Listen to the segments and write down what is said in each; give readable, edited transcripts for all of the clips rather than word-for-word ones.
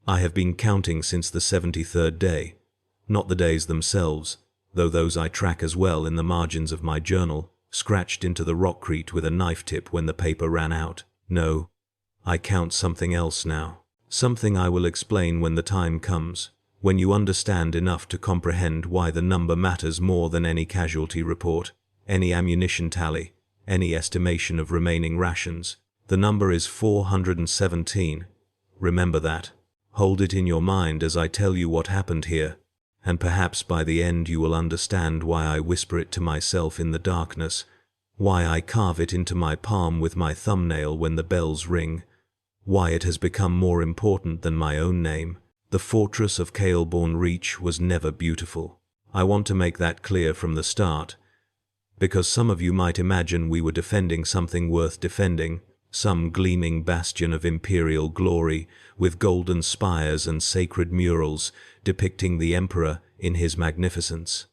I have been counting since the 73rd day, not the days themselves, though those I track as well in the margins of my journal, scratched into the rockcrete with a knife tip when the paper ran out. No, I count something else now. Something I will explain when the time comes, when you understand enough to comprehend why the number matters more than any casualty report, any ammunition tally, any estimation of remaining rations. The number is 417. Remember that. Hold it in your mind as I tell you what happened here, and perhaps by the end you will understand why I whisper it to myself in the darkness, why I carve it into my palm with my thumbnail when the bells ring, why it has become more important than my own name. The fortress of Caelborn Reach was never beautiful. I want to make that clear from the start, because some of you might imagine we were defending something worth defending, some gleaming bastion of imperial glory with golden spires and sacred murals depicting the emperor in his magnificence.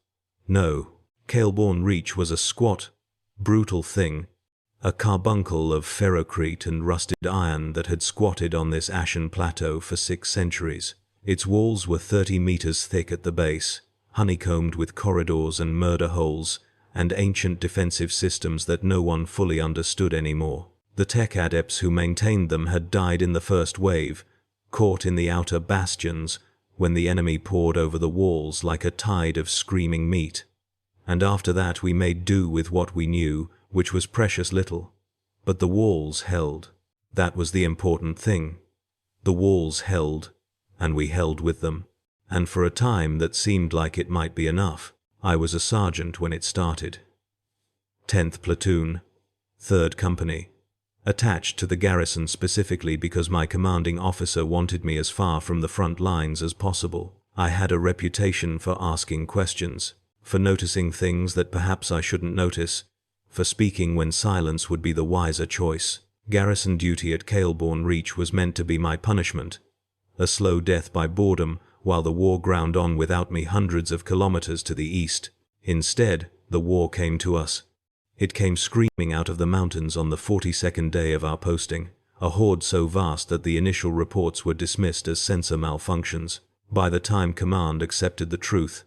No, Caelborn Reach was a squat, brutal thing, a carbuncle of ferrocrete and rusted iron that had squatted on this ashen plateau for 6 centuries. Its walls were 30 meters thick at the base, honeycombed with corridors and murder holes, and ancient defensive systems that no one fully understood anymore. The tech adepts who maintained them had died in the first wave, caught in the outer bastions when the enemy poured over the walls like a tide of screaming meat. And after that we made do with what we knew, which was precious little. But the walls held. That was the important thing. The walls held, and we held with them. And for a time that seemed like it might be enough. I was a sergeant when it started. 10th Platoon, 3rd Company. Attached to the garrison specifically because my commanding officer wanted me as far from the front lines as possible. I had a reputation for asking questions, for noticing things that perhaps I shouldn't notice, for speaking when silence would be the wiser choice. Garrison duty at Caelborn Reach was meant to be my punishment, a slow death by boredom while the war ground on without me hundreds of kilometers to the east. Instead, the war came to us. It came screaming out of the mountains on the 42nd day of our posting, a horde so vast that the initial reports were dismissed as sensor malfunctions. By the time command accepted the truth,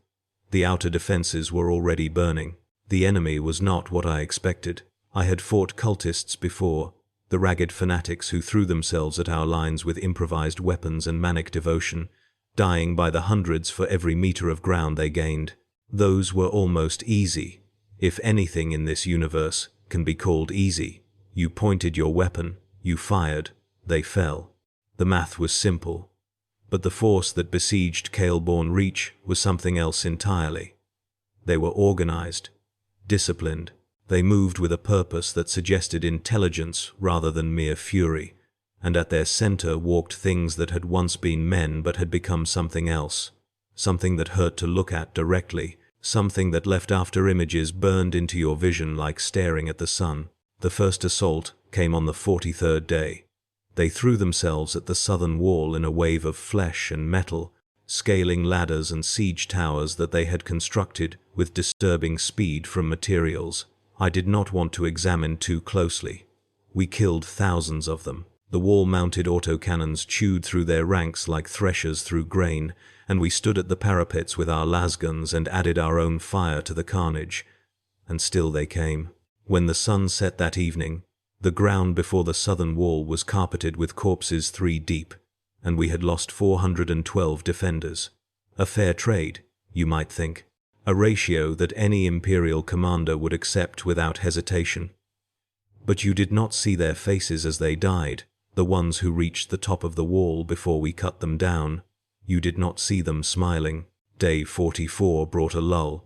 the outer defenses were already burning. The enemy was not what I expected. I had fought cultists before, the ragged fanatics who threw themselves at our lines with improvised weapons and manic devotion, dying by the hundreds for every meter of ground they gained. Those were almost easy. If anything in this universe can be called easy, you pointed your weapon, you fired, they fell. The math was simple. But the force that besieged Caelborn Reach was something else entirely. They were organized, disciplined. They moved with a purpose that suggested intelligence rather than mere fury, and at their center walked things that had once been men but had become something else, something that hurt to look at directly, something that left after images burned into your vision like staring at the sun. The first assault came on the 43rd day. They threw themselves at the southern wall in a wave of flesh and metal, scaling ladders and siege towers that they had constructed with disturbing speed from materials I did not want to examine too closely. We killed thousands of them. The wall-mounted autocannons chewed through their ranks like threshers through grain, and we stood at the parapets with our lasguns and added our own fire to the carnage. And still they came. When the sun set that evening, the ground before the southern wall was carpeted with corpses 3 deep, and we had lost 412 defenders. A fair trade, you might think. A ratio that any Imperial commander would accept without hesitation. But you did not see their faces as they died, the ones who reached the top of the wall before we cut them down. You did not see them smiling. Day 44 brought a lull.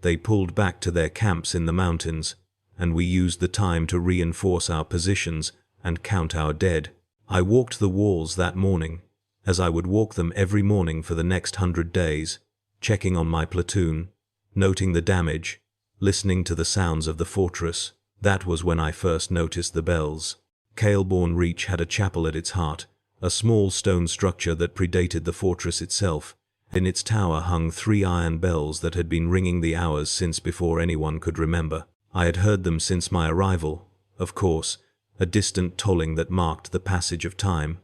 They pulled back to their camps in the mountains, and we used the time to reinforce our positions and count our dead. I walked the walls that morning, as I would walk them every morning for the next 100 days, checking on my platoon, noting the damage, listening to the sounds of the fortress. That was when I first noticed the bells. Caelborn Reach had a chapel at its heart, a small stone structure that predated the fortress itself. In its tower hung 3 iron bells that had been ringing the hours since before anyone could remember. I had heard them since my arrival, of course, a distant tolling that marked the passage of time.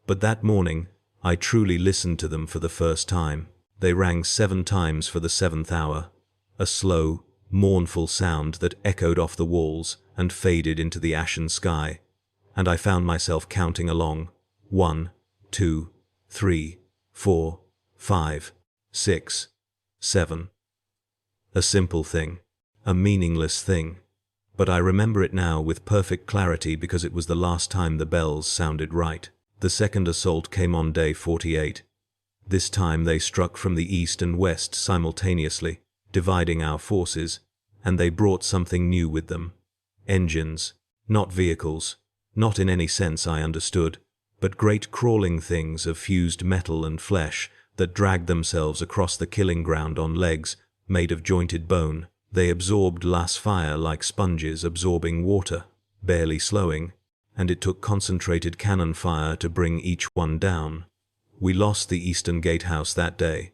But that morning, I truly listened to them for the first time. They rang 7 times for the 7th hour, a slow, mournful sound that echoed off the walls and faded into the ashen sky, and I found myself counting along. 1, 2, 3, 4, 5, 6, 7. A simple thing, a meaningless thing, but I remember it now with perfect clarity because it was the last time the bells sounded right. The second assault came on day 48. This time they struck from the east and west simultaneously, dividing our forces, and they brought something new with them. Engines, not vehicles, not in any sense I understood, but great crawling things of fused metal and flesh that dragged themselves across the killing ground on legs made of jointed bone. They absorbed las fire like sponges absorbing water, barely slowing, and it took concentrated cannon fire to bring each one down. We lost the eastern gatehouse that day.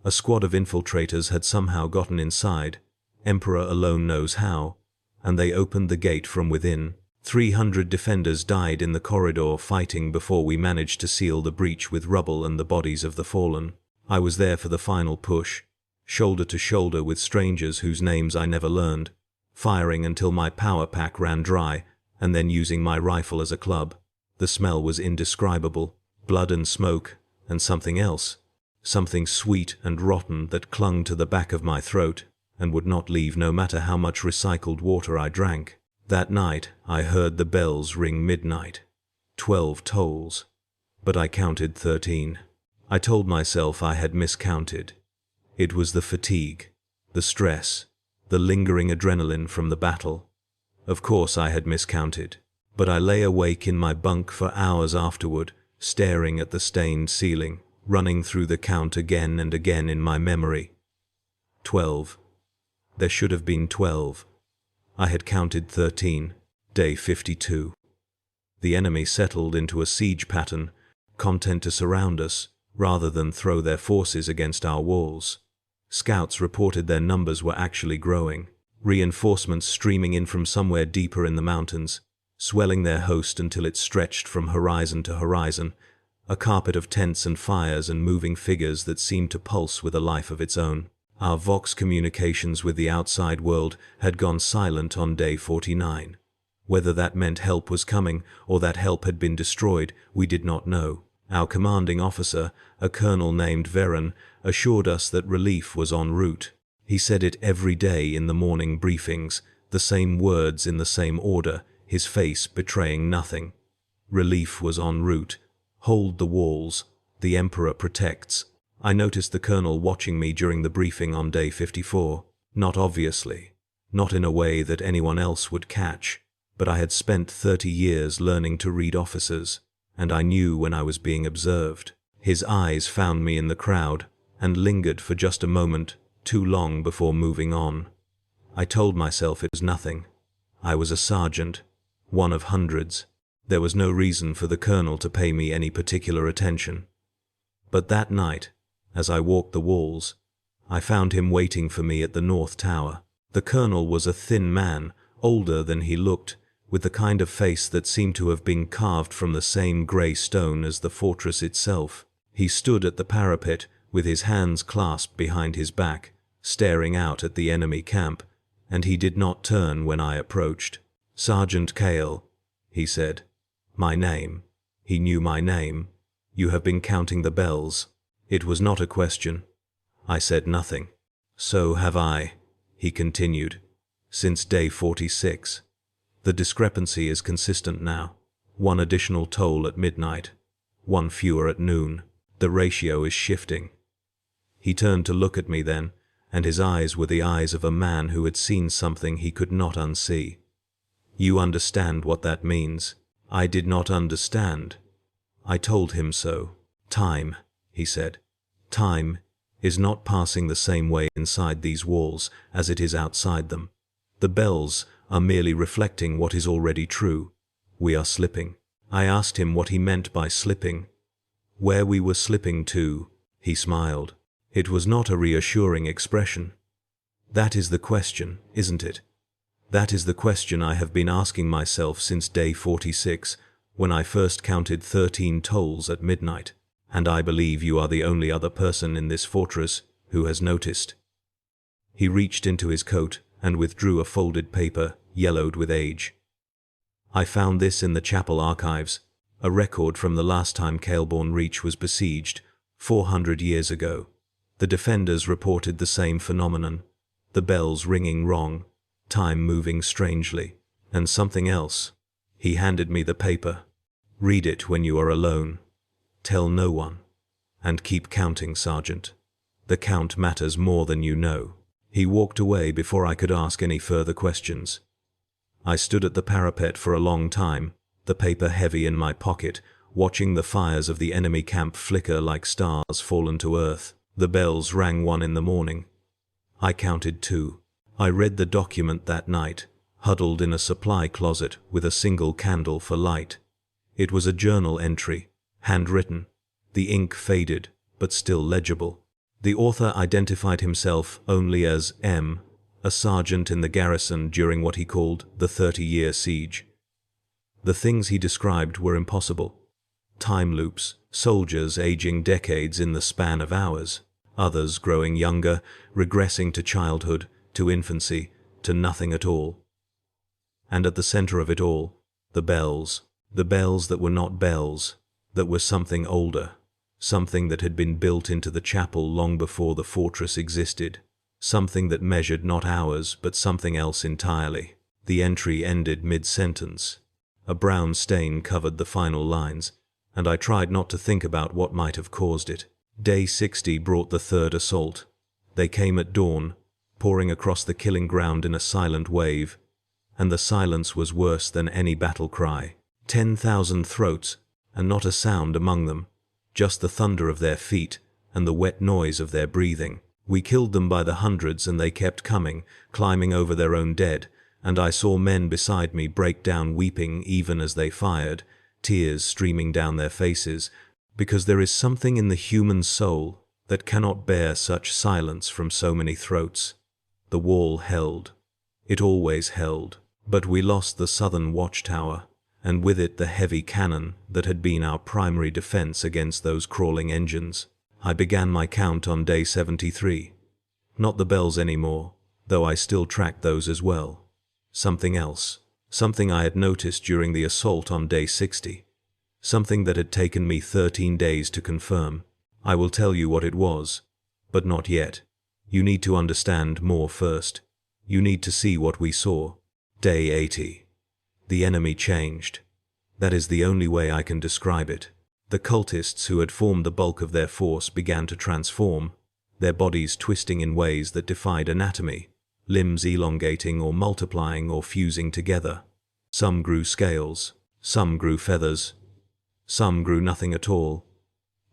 A squad of infiltrators had somehow gotten inside, Emperor alone knows how, and they opened the gate from within. 300 defenders died in the corridor fighting before we managed to seal the breach with rubble and the bodies of the fallen. I was there for the final push, shoulder to shoulder with strangers whose names I never learned, firing until my power pack ran dry, and then using my rifle as a club. The smell was indescribable, blood and smoke, and something else, something sweet and rotten that clung to the back of my throat and would not leave no matter how much recycled water I drank. That night I heard the bells ring midnight. 12 tolls. But I counted 13. I told myself I had miscounted. It was the fatigue, the stress, the lingering adrenaline from the battle. Of course I had miscounted, but I lay awake in my bunk for hours afterward, staring at the stained ceiling, running through the count again and again in my memory. 12. There should have been 12. I had counted 13, day 52. The enemy settled into a siege pattern, content to surround us, rather than throw their forces against our walls. Scouts reported their numbers were actually growing, reinforcements streaming in from somewhere deeper in the mountains, swelling their host until it stretched from horizon to horizon, a carpet of tents and fires and moving figures that seemed to pulse with a life of its own. Our Vox communications with the outside world had gone silent on day 49. Whether that meant help was coming or that help had been destroyed, we did not know. Our commanding officer, a colonel named Veron, assured us that relief was en route. He said it every day in the morning briefings, the same words in the same order, his face betraying nothing. Relief was en route. Hold the walls. The Emperor protects. I noticed the colonel watching me during the briefing on day 54. Not obviously, not in a way that anyone else would catch, but I had spent 30 years learning to read officers, and I knew when I was being observed. His eyes found me in the crowd and lingered for just a moment, too long before moving on. I told myself it was nothing. I was a sergeant, one of hundreds. There was no reason for the colonel to pay me any particular attention. But that night, as I walked the walls, I found him waiting for me at the North Tower. The colonel was a thin man, older than he looked, with the kind of face that seemed to have been carved from the same grey stone as the fortress itself. He stood at the parapet with his hands clasped behind his back, staring out at the enemy camp, and he did not turn when I approached. "Sergeant Cale," he said. My name. He knew my name. "You have been counting the bells." It was not a question. I said nothing. "So have I," he continued, "since day 46. The discrepancy is consistent now. 1 additional toll at midnight, 1 fewer at noon. The ratio is shifting." He turned to look at me then, and his eyes were the eyes of a man who had seen something he could not unsee. "You understand what that means." I did not understand. I told him so. "Time," he said. "Time is not passing the same way inside these walls as it is outside them. The bells are merely reflecting what is already true. We are slipping." I asked him what he meant by slipping. Where we were slipping to, he smiled. It was not a reassuring expression. "That is the question, isn't it? That is the question I have been asking myself since day 46, when I first counted 13 tolls at midnight. and I believe you are the only other person in this fortress who has noticed." He reached into his coat and withdrew a folded paper, yellowed with age. "I found this in the chapel archives, a record from the last time Caelborn Reach was besieged, 400 years ago. The defenders reported the same phenomenon, the bells ringing wrong, time moving strangely, and something else." He handed me the paper. "Read it when you are alone. Tell no one. And keep counting, Sergeant. The count matters more than you know." He walked away before I could ask any further questions. I stood at the parapet for a long time, the paper heavy in my pocket, watching the fires of the enemy camp flicker like stars fallen to earth. The bells rang 1 in the morning. I counted 2. I read the document that night, huddled in a supply closet with a single candle for light. It was a journal entry, handwritten. The ink faded, but still legible. The author identified himself only as M., a sergeant in the garrison during what he called the 30-year siege. The things he described were impossible. Time loops, soldiers aging decades in the span of hours, others growing younger, regressing to childhood, to infancy, to nothing at all. And at the center of it all, the bells that were not bells, that were something older, something that had been built into the chapel long before the fortress existed, something that measured not hours but something else entirely. The entry ended mid-sentence. A brown stain covered the final lines, and I tried not to think about what might have caused it. Day 60 brought the third assault. They came at dawn, pouring across the killing ground in a silent wave, and the silence was worse than any battle cry. 10,000 throats, and not a sound among them, just the thunder of their feet and the wet noise of their breathing. We killed them by the hundreds, and they kept coming, climbing over their own dead, and I saw men beside me break down weeping even as they fired, tears streaming down their faces, because there is something in the human soul that cannot bear such silence from so many throats. The wall held. It always held. But we lost the southern watchtower, and with it the heavy cannon that had been our primary defense against those crawling engines. I began my count on day 73. Not the bells anymore, though I still tracked those as well. Something else. Something I had noticed during the assault on day 60. Something that had taken me 13 days to confirm. I will tell you what it was, but not yet. You need to understand more first. You need to see what we saw. Day 80. The enemy changed. That is the only way I can describe it. The cultists who had formed the bulk of their force began to transform, their bodies twisting in ways that defied anatomy, limbs elongating or multiplying or fusing together. Some grew scales, some grew feathers, some grew nothing at all,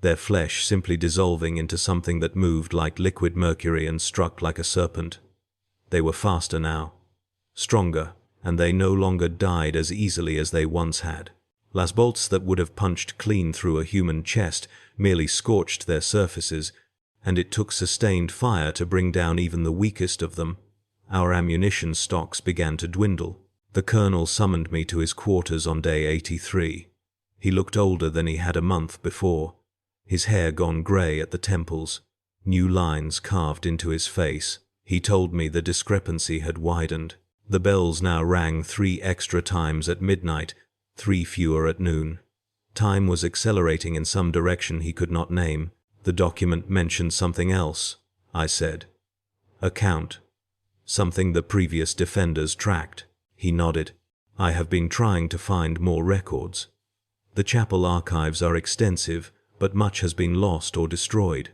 their flesh simply dissolving into something that moved like liquid mercury and struck like a serpent. They were faster now, stronger, and they no longer died as easily as they once had. Las bolts that would have punched clean through a human chest merely scorched their surfaces, and it took sustained fire to bring down even the weakest of them. Our ammunition stocks began to dwindle. The colonel summoned me to his quarters on day 83. He looked older than he had a month before, his hair gone grey at the temples, new lines carved into his face. He told me the discrepancy had widened. The bells now rang 3 extra times at midnight, 3 fewer at noon. Time was accelerating in some direction he could not name. The document mentioned something else, I said. A count. Something the previous defenders tracked. He nodded. I have been trying to find more records. The chapel archives are extensive, but much has been lost or destroyed.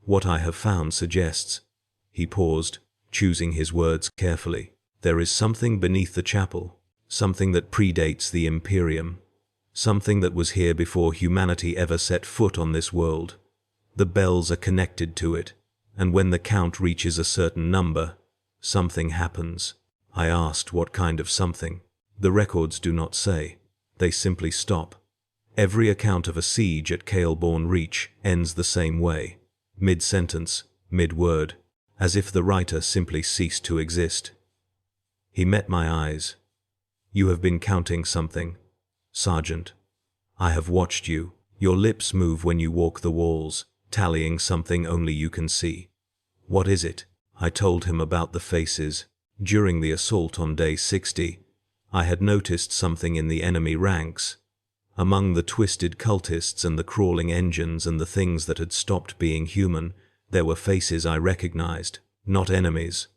What I have found suggests. He paused, choosing his words carefully. There is something beneath the chapel, something that predates the Imperium, something that was here before humanity ever set foot on this world. The bells are connected to it, and when the count reaches a certain number, something happens. I asked what kind of something. The records do not say. They simply stop. Every account of a siege at Caelborn Reach ends the same way, mid-sentence, mid-word, as if the writer simply ceased to exist. He met my eyes. You have been counting something, Sergeant. I have watched you. Your lips move when you walk the walls, tallying something only you can see. What is it? I told him about the faces. During the assault on day 60, I had noticed something in the enemy ranks. Among the twisted cultists and the crawling engines and the things that had stopped being human, there were faces I recognized. Not enemies,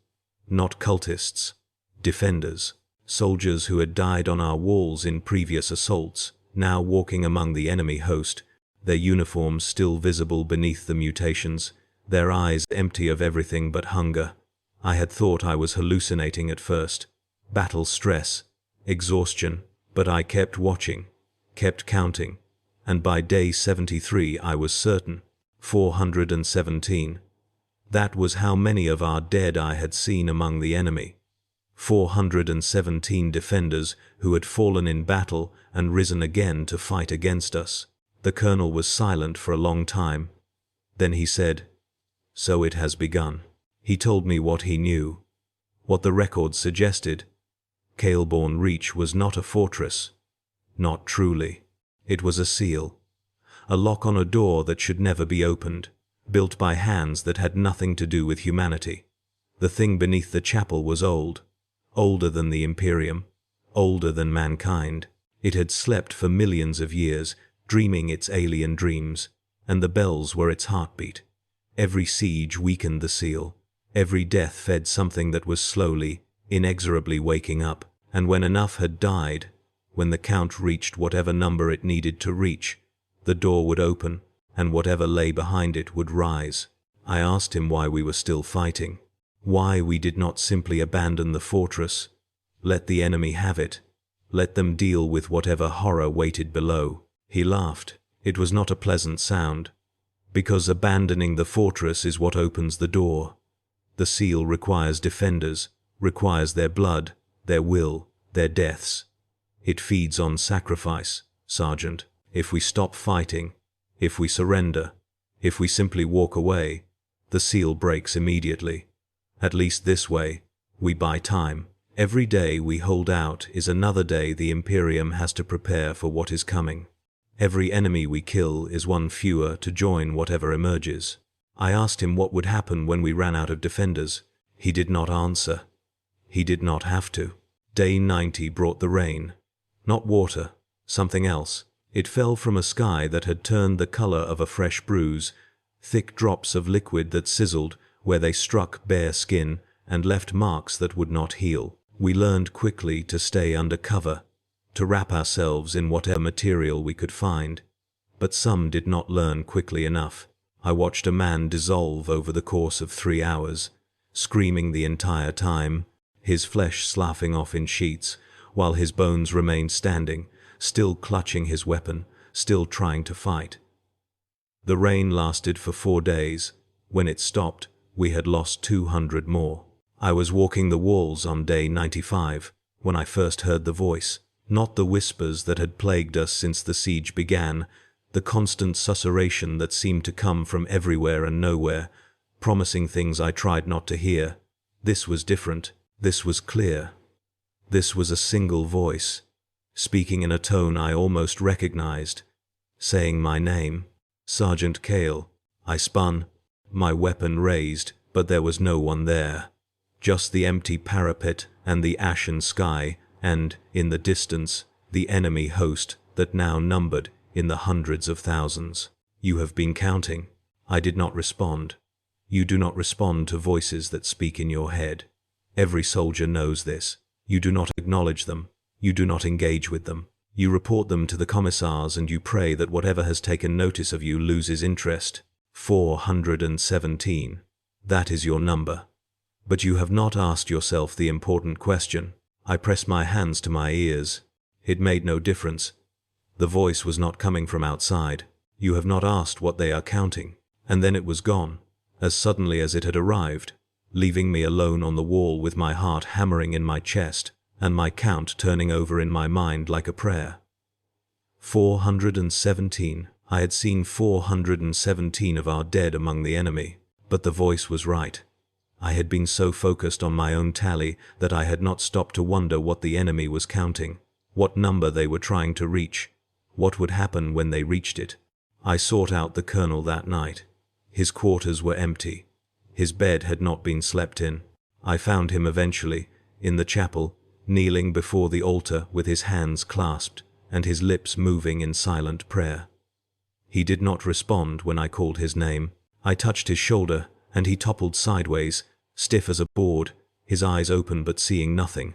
not cultists, defenders, soldiers who had died on our walls in previous assaults, now walking among the enemy host, their uniforms still visible beneath the mutations, their eyes empty of everything but hunger. I had thought I was hallucinating at first. Battle stress, exhaustion, but I kept watching, kept counting, and by day 73 I was certain. 417. That was how many of our dead I had seen among the enemy. 417 defenders who had fallen in battle and risen again to fight against us. The colonel was silent for a long time. Then he said, "So it has begun." He told me what he knew, what the records suggested. Kailborn Reach was not a fortress. Not truly. It was a seal. A lock on a door that should never be opened, built by hands that had nothing to do with humanity. The thing beneath the chapel was old, older than the Imperium, older than mankind. It had slept for millions of years, dreaming its alien dreams, and the bells were its heartbeat. Every siege weakened the seal. Every death fed something that was slowly, inexorably waking up, and when enough had died, when the count reached whatever number it needed to reach, the door would open, and whatever lay behind it would rise. I asked him why we were still fighting, why we did not simply abandon the fortress, let the enemy have it, let them deal with whatever horror waited below. He laughed. It was not a pleasant sound, because abandoning the fortress is what opens the door. The seal requires defenders, requires their blood, their will, their deaths. It feeds on sacrifice, Sergeant. If we stop fighting, if we surrender, if we simply walk away, the seal breaks immediately. At least this way, we buy time. Every day we hold out is another day the Imperium has to prepare for what is coming. Every enemy we kill is one fewer to join whatever emerges. I asked him what would happen when we ran out of defenders. He did not answer. He did not have to. Day 90 brought the rain. Not water, something else. It fell from a sky that had turned the color of a fresh bruise, thick drops of liquid that sizzled where they struck bare skin and left marks that would not heal. We learned quickly to stay under cover, to wrap ourselves in whatever material we could find. But some did not learn quickly enough. I watched a man dissolve over the course of 3 hours, screaming the entire time, his flesh sloughing off in sheets, while his bones remained standing, still clutching his weapon, still trying to fight. The rain lasted for 4 days. When it stopped, we had lost 200 more. I was walking the walls on day 95, when I first heard the voice, not the whispers that had plagued us since the siege began, the constant susurration that seemed to come from everywhere and nowhere, promising things I tried not to hear. This was different. This was clear. This was a single voice, speaking in a tone I almost recognized, saying my name, Sergeant Kale. I spun, my weapon raised, but there was no one there. Just the empty parapet and the ashen sky, and, in the distance, the enemy host that now numbered in the hundreds of thousands. You have been counting. I did not respond. You do not respond to voices that speak in your head. Every soldier knows this. You do not acknowledge them. You do not engage with them. You report them to the commissars and you pray that whatever has taken notice of you loses interest. 417. That is your number. But you have not asked yourself the important question. I pressed my hands to my ears. It made no difference. The voice was not coming from outside. You have not asked what they are counting. And then it was gone, as suddenly as it had arrived, leaving me alone on the wall with my heart hammering in my chest and my count turning over in my mind like a prayer. 417. I had seen 417 of our dead among the enemy, but the voice was right. I had been so focused on my own tally that I had not stopped to wonder what the enemy was counting, what number they were trying to reach, what would happen when they reached it. I sought out the colonel that night. His quarters were empty. His bed had not been slept in. I found him eventually, in the chapel, kneeling before the altar with his hands clasped and his lips moving in silent prayer. He did not respond when I called his name. I touched his shoulder, and he toppled sideways, stiff as a board, his eyes open but seeing nothing.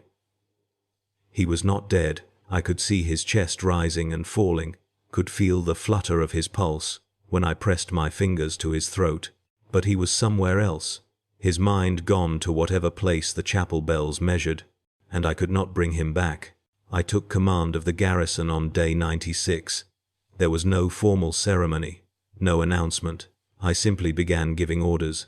He was not dead. I could see his chest rising and falling, could feel the flutter of his pulse when I pressed my fingers to his throat, but he was somewhere else, his mind gone to whatever place the chapel bells measured, and I could not bring him back. I took command of the garrison on day 96. There was no formal ceremony, no announcement. I simply began giving orders,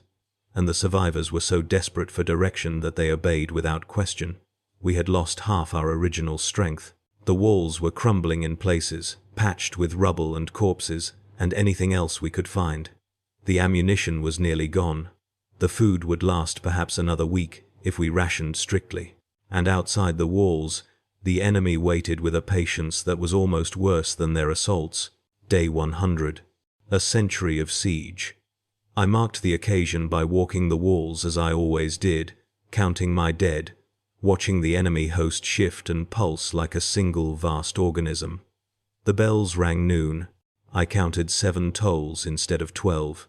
and the survivors were so desperate for direction that they obeyed without question. We had lost half our original strength. The walls were crumbling in places, patched with rubble and corpses, and anything else we could find. The ammunition was nearly gone. The food would last perhaps another week if we rationed strictly. And outside the walls, the enemy waited with a patience that was almost worse than their assaults. Day 100. A century of siege. I marked the occasion by walking the walls as I always did, counting my dead, watching the enemy host shift and pulse like a single vast organism. The bells rang noon. I counted 7 tolls instead of 12.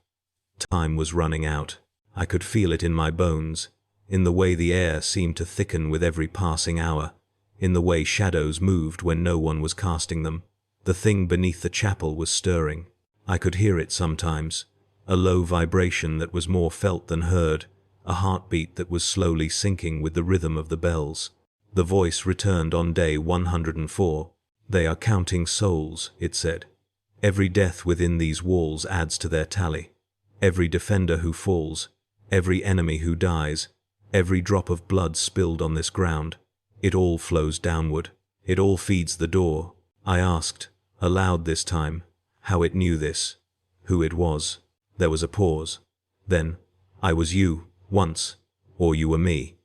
Time was running out. I could feel it in my bones, in the way the air seemed to thicken with every passing hour, in the way shadows moved when no one was casting them. The thing beneath the chapel was stirring. I could hear it sometimes, a low vibration that was more felt than heard, a heartbeat that was slowly sinking with the rhythm of the bells. The voice returned on day 104. They are counting souls, it said. Every death within these walls adds to their tally. Every defender who falls, every enemy who dies, every drop of blood spilled on this ground, it all flows downward. It all feeds the door. I asked, aloud this time, how it knew this, who it was. There was a pause. Then, I was you, once, or you were me.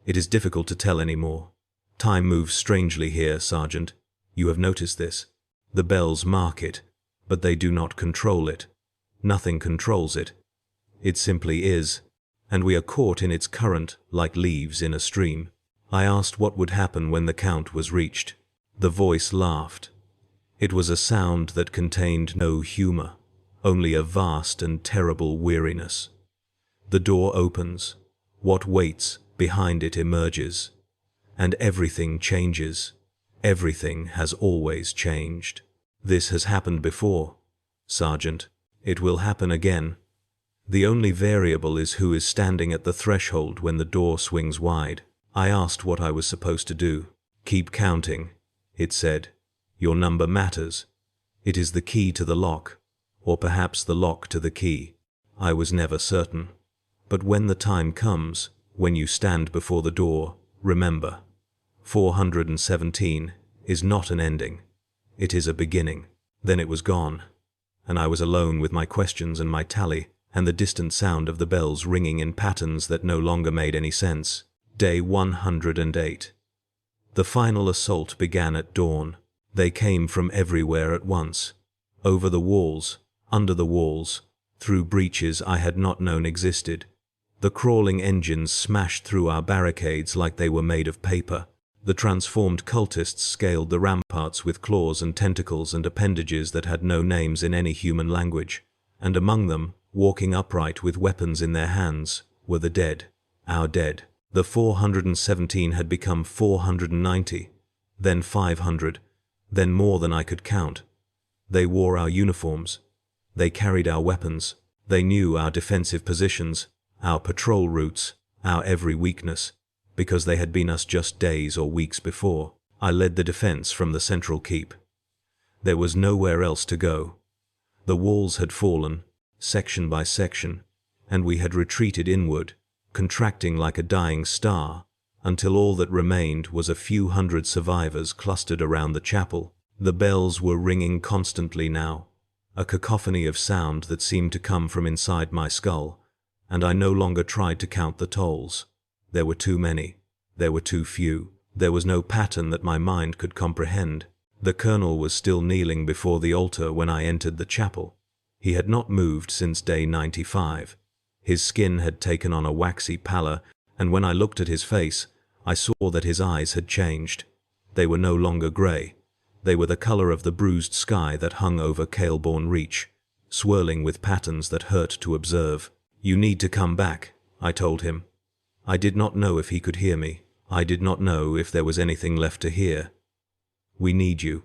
It is difficult to tell anymore. Time moves strangely here, Sergeant. You have noticed this. The bells mark it, but they do not control it. Nothing controls it. It simply is, and we are caught in its current like leaves in a stream. I asked what would happen when the count was reached. The voice laughed. It was a sound that contained no humor, only a vast and terrible weariness. The door opens. What waits behind it emerges. And everything changes. Everything has always changed. This has happened before, Sergeant. It will happen again. The only variable is who is standing at the threshold when the door swings wide. I asked what I was supposed to do. Keep counting, it said. Your number matters. It is the key to the lock, or perhaps the lock to the key. I was never certain. But when the time comes, when you stand before the door, remember, 417 is not an ending. It is a beginning. Then it was gone, and I was alone with my questions and my tally, and the distant sound of the bells ringing in patterns that no longer made any sense. Day 108. The final assault began at dawn. They came from everywhere at once. Over the walls, under the walls, through breaches I had not known existed. The crawling engines smashed through our barricades like they were made of paper. The transformed cultists scaled the ramparts with claws and tentacles and appendages that had no names in any human language. And among them, walking upright with weapons in their hands, were the dead, our dead. The 417 had become 490, then 500, then more than I could count. They wore our uniforms. They carried our weapons. They knew our defensive positions, our patrol routes, our every weakness, because they had been us just days or weeks before. I led the defense from the central keep. There was nowhere else to go. The walls had fallen, section by section, and we had retreated inward, contracting like a dying star, until all that remained was a few hundred survivors clustered around the chapel. The bells were ringing constantly now, a cacophony of sound that seemed to come from inside my skull, and I no longer tried to count the tolls. There were too many. There were too few. There was no pattern that my mind could comprehend. The colonel was still kneeling before the altar when I entered the chapel. He had not moved since day 95. His skin had taken on a waxy pallor, and when I looked at his face, I saw that his eyes had changed. They were no longer grey. They were the color of the bruised sky that hung over Caelborn Reach, swirling with patterns that hurt to observe. "You need to come back," I told him. I did not know if he could hear me. I did not know if there was anything left to hear. "We need you.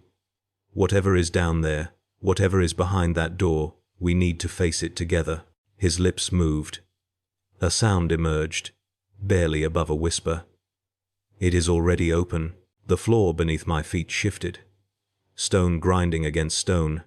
Whatever is down there, whatever is behind that door, we need to face it together." His lips moved. A sound emerged, barely above a whisper. "It is already open." The floor beneath my feet shifted. Stone grinding against stone,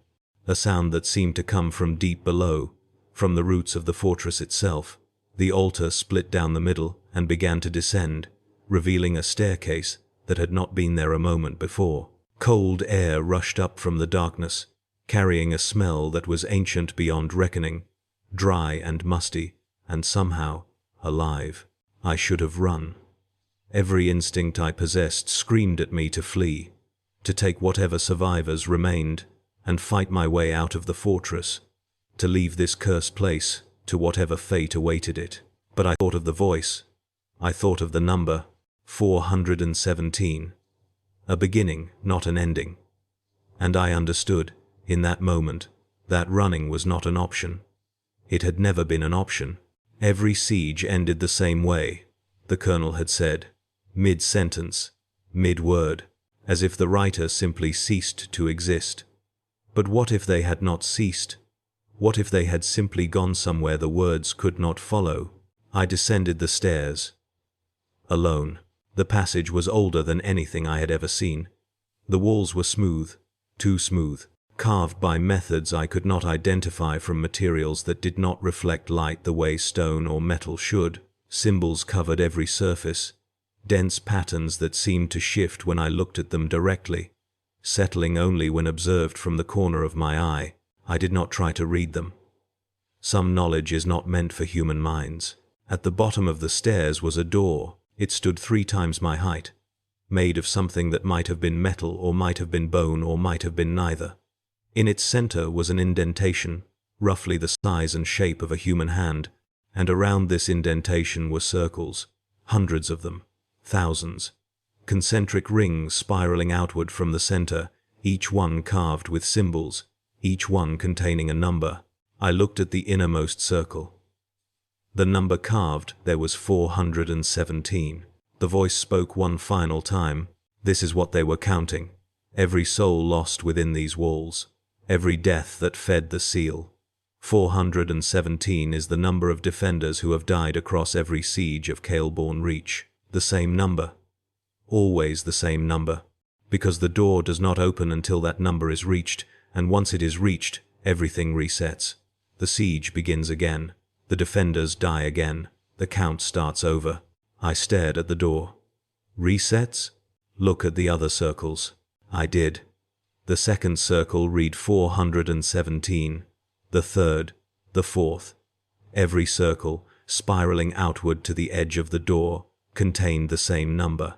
a sound that seemed to come from deep below, from the roots of the fortress itself. The altar split down the middle and began to descend, revealing a staircase that had not been there a moment before. Cold air rushed up from the darkness, carrying a smell that was ancient beyond reckoning, dry and musty, and somehow alive. I should have run. Every instinct I possessed screamed at me to flee, to take whatever survivors remained, and fight my way out of the fortress, to leave this cursed place to whatever fate awaited it. But I thought of the voice. I thought of the number, 417. A beginning, not an ending. And I understood, in that moment, that running was not an option. It had never been an option. Every siege ended the same way, the colonel had said, mid-sentence, mid-word, as if the writer simply ceased to exist. But what if they had not ceased? What if they had simply gone somewhere the words could not follow? I descended the stairs. Alone. The passage was older than anything I had ever seen. The walls were smooth, too smooth, carved by methods I could not identify from materials that did not reflect light the way stone or metal should. Symbols covered every surface, dense patterns that seemed to shift when I looked at them directly, settling only when observed from the corner of my eye. I did not try to read them. Some knowledge is not meant for human minds. At the bottom of the stairs was a door. It stood 3 times my height, made of something that might have been metal or might have been bone or might have been neither. In its center was an indentation, roughly the size and shape of a human hand, and around this indentation were circles, hundreds of them, thousands, concentric rings spiraling outward from the center, each one carved with symbols, each one containing a number. I looked at the innermost circle. The number carved there was 417. The voice spoke one final time. This is what they were counting. Every soul lost within these walls. Every death that fed the seal. 417 is the number of defenders who have died across every siege of Caelborn Reach. The same number. Always the same number. Because the door does not open until that number is reached, and once it is reached, everything resets. The siege begins again. The defenders die again. The count starts over. I stared at the door. Resets? Look at the other circles. I did. The second circle read 417. The third, the fourth. Every circle, spiraling outward to the edge of the door, contained the same number.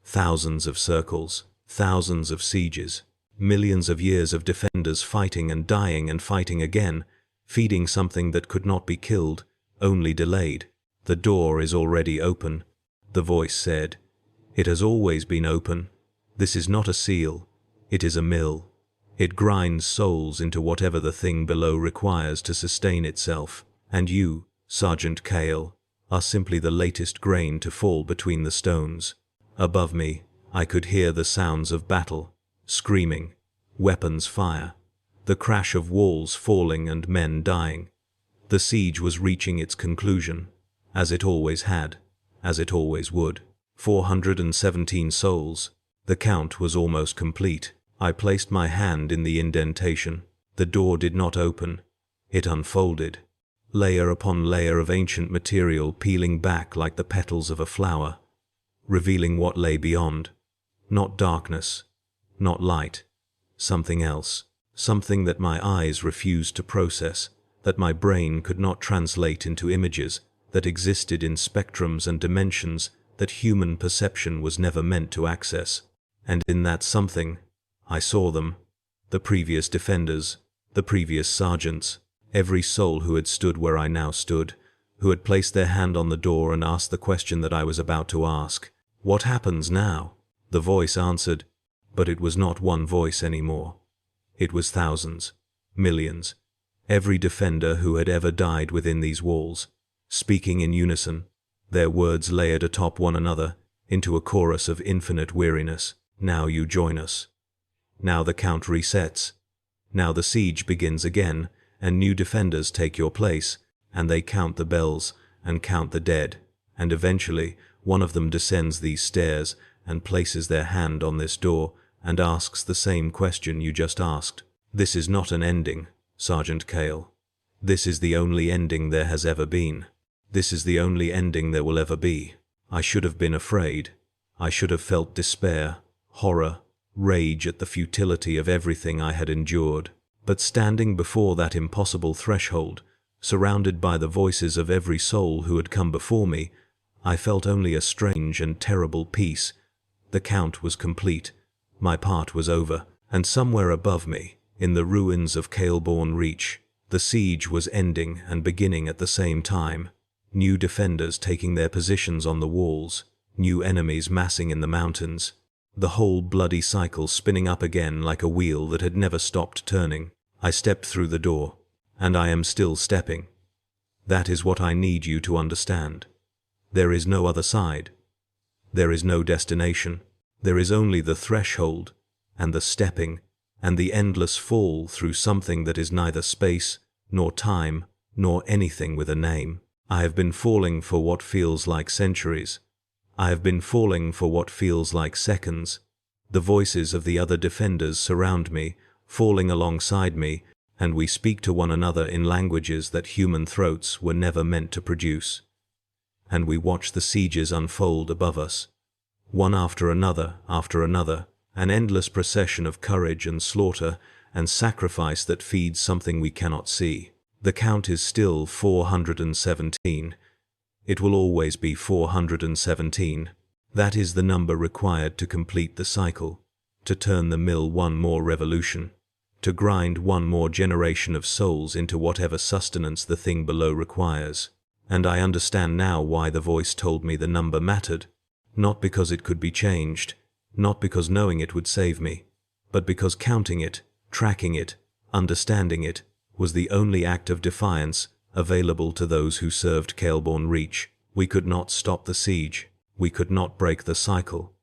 Thousands of circles, thousands of sieges, millions of years of defenders fighting and dying and fighting again, feeding something that could not be killed, only delayed. The door is already open, the voice said. It has always been open. This is not a seal. It is a mill. It grinds souls into whatever the thing below requires to sustain itself. And you, Sergeant Cale, are simply the latest grain to fall between the stones. Above me, I could hear the sounds of battle, screaming, weapons fire, the crash of walls falling and men dying. The siege was reaching its conclusion, as it always had, as it always would. 417 souls. The count was almost complete. I placed my hand in the indentation. The door did not open. It unfolded. Layer upon layer of ancient material peeling back like the petals of a flower, revealing what lay beyond. Not darkness, not light, something else. Something that my eyes refused to process, that my brain could not translate into images, that existed in spectrums and dimensions that human perception was never meant to access. And in that something, I saw them, the previous defenders, the previous sergeants, Every soul who had stood where I now stood, who had placed their hand on the door and asked the question that I was about to ask. What happens now? The voice answered, but it was not one voice anymore. It was thousands, millions, every defender who had ever died within these walls, speaking in unison, their words layered atop one another into a chorus of infinite weariness. Now you join us. Now the count resets. Now the siege begins again, and new defenders take your place, and they count the bells and count the dead, and eventually one of them descends these stairs and places their hand on this door and asks the same question you just asked. This is not an ending, Sergeant Cale. This is the only ending there has ever been. This is the only ending there will ever be. I should have been afraid. I should have felt despair, horror, rage at the futility of everything I had endured. But standing before that impossible threshold, surrounded by the voices of every soul who had come before me, I felt only a strange and terrible peace. The count was complete. My part was over, and somewhere above me, in the ruins of Caleborn Reach, the siege was ending and beginning at the same time. New defenders taking their positions on the walls, new enemies massing in the mountains, the whole bloody cycle spinning up again like a wheel that had never stopped turning. I stepped through the door, and I am still stepping. That is what I need you to understand. There is no other side. There is no destination. There is only the threshold, and the stepping, and the endless fall through something that is neither space, nor time, nor anything with a name. I have been falling for what feels like centuries. I have been falling for what feels like seconds. The voices of the other defenders surround me, falling alongside me, and we speak to one another in languages that human throats were never meant to produce. And we watch the sieges unfold above us, one after another, an endless procession of courage and slaughter and sacrifice that feeds something we cannot see. The count is still 417. It will always be 417. That is the number required to complete the cycle, to turn the mill one more revolution, to grind one more generation of souls into whatever sustenance the thing below requires. And I understand now why the voice told me the number mattered, not because it could be changed, not because knowing it would save me, but because counting it, tracking it, understanding it, was the only act of defiance available to those who served Caleborn Reach. We could not stop the siege, we could not break the cycle,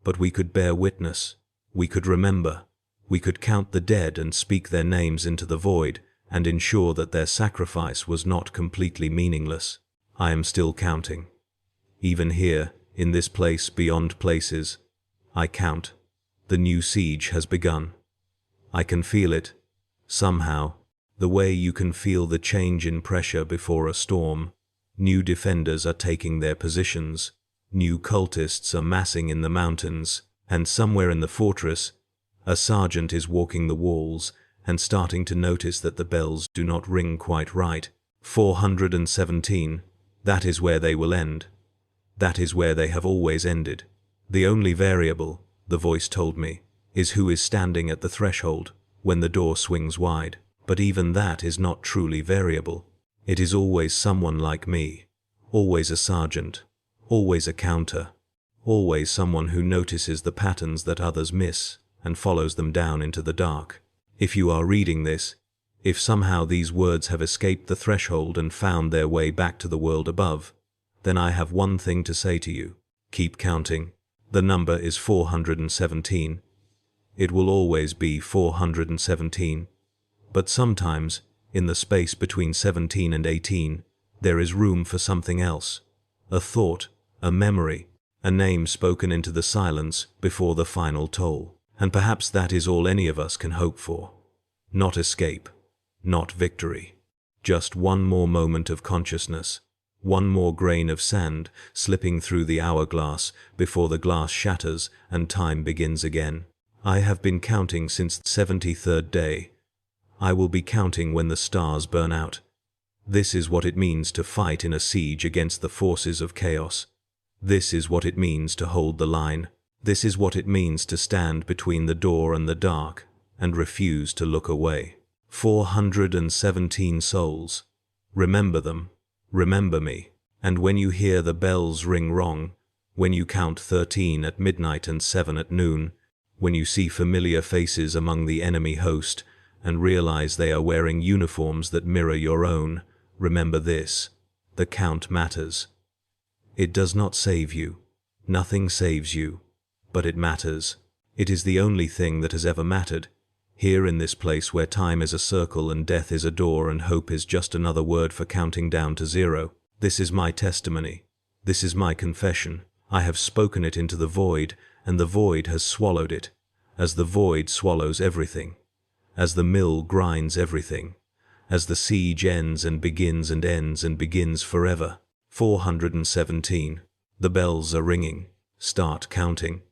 but we could bear witness, we could remember, we could count the dead and speak their names into the void and ensure that their sacrifice was not completely meaningless. I am still counting. Even here, in this place beyond places, I count. The new siege has begun. I can feel it, somehow, the way you can feel the change in pressure before a storm. New defenders are taking their positions, new cultists are massing in the mountains, and somewhere in the fortress, a sergeant is walking the walls and starting to notice that the bells do not ring quite right. 417, that is where they will end. That is where they have always ended. The only variable, the voice told me, is who is standing at the threshold when the door swings wide. But even that is not truly variable. It is always someone like me, always a sergeant, always a counter, always someone who notices the patterns that others miss and follows them down into the dark. If you are reading this, if somehow these words have escaped the threshold and found their way back to the world above, then I have one thing to say to you. Keep counting. The number is 417. It will always be 417. But sometimes, in the space between 17 and 18, there is room for something else. A thought, a memory, a name spoken into the silence before the final toll. And perhaps that is all any of us can hope for. Not escape, not victory. Just one more moment of consciousness, one more grain of sand slipping through the hourglass before the glass shatters and time begins again. I have been counting since the 73rd day. I will be counting when the stars burn out. This is what it means to fight in a siege against the forces of chaos. This is what it means to hold the line. This is what it means to stand between the door and the dark and refuse to look away. 417 souls. Remember them. Remember me. And when you hear the bells ring wrong, when you count 13 at midnight and 7 at noon, when you see familiar faces among the enemy host and realize they are wearing uniforms that mirror your own, remember this: the count matters. It does not save you. Nothing saves you. But it matters. It is the only thing that has ever mattered. Here in this place where time is a circle and death is a door and hope is just another word for counting down to zero. This is my testimony. This is my confession. I have spoken it into the void, and the void has swallowed it, as the void swallows everything, as the mill grinds everything, as the siege ends and begins forever. 417. The bells are ringing. Start counting.